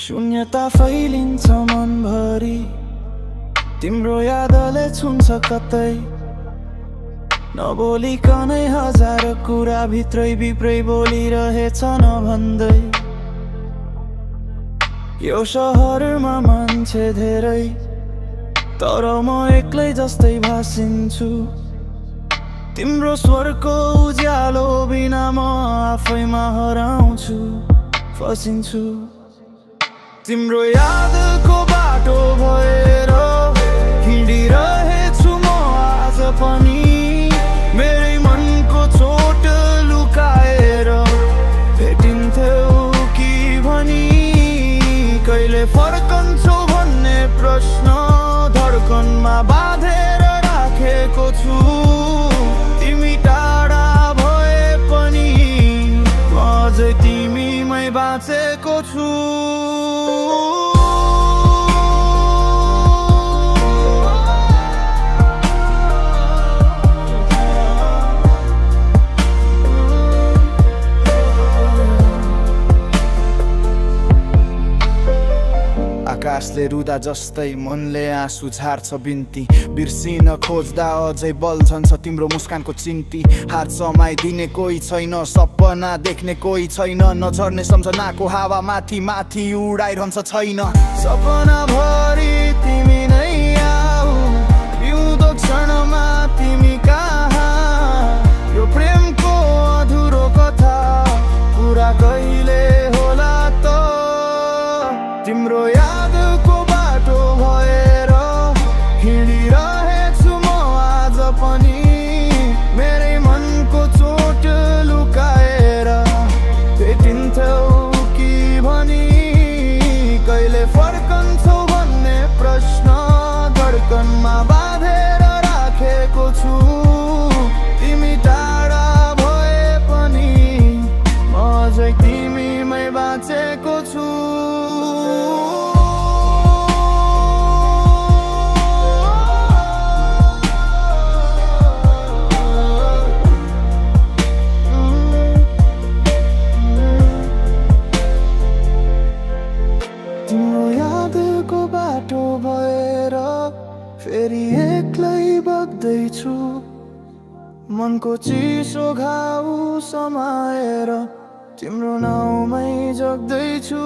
शून्यता फैलिन्छ मनभरि तिम्रो यादले छुन्छ कतै नबोलिकनै हजार कुरा भित्रै भित्रै बोलिरहेछ नभन्दै यो शहरमा मान्छे धेरै तर म एक्लै जस्तै भासिन्छु तिम्रो स्वरको उज्यालो बिना म आफैमा हराउँछु फसिन्छु तिम्रो यादको बाटो भएर हिँडिरहेछु म आज पनि मेरै मनको चोट लुकाएर भेटिन्थ्यौ कि भनी कहिले फर्कन्छौ भन्ने प्रश्न धड्कनमा बाँधेर राखेको छु तिमी टाढा भए पनि म अझै तिमीमै बाँचेको छु आकाशले रुदा जस्तै मनले आँसु झार्छ बिन्ती बिर्सिन खोज्दा अझै बल्झन्छ तिम्रो मुस्कानको चिन्ती हात समाइदिने कोही छैन सपना देख्ने कोही छैन नझर्ने सम्झनाको हावा माथि माथि उडाइरहन्छ छैन सपना भरि तिमी नै आऊ पिउँदो क्षणमा तिमी कहाँ यो प्रेमको अधुरो कथा पुरा कहिले होला त तिम्रो यादको बाटो भएर हिँडिरहेछु म आज पनि मेरै मनको चोट लुकाएर भेटिन्थ्यौ कि भनी कहिले फर्कन्छौ भन्ने प्रश्न धड्कनमा बाँधेर राखेको छु तिमी टाढा भए पनि म अझै तिमीमै बाँचेको छु फेरि एक्लै बग्दैछु मनको चिसो घाउ समाएर तिम्रो नाउँमै जग्दैछु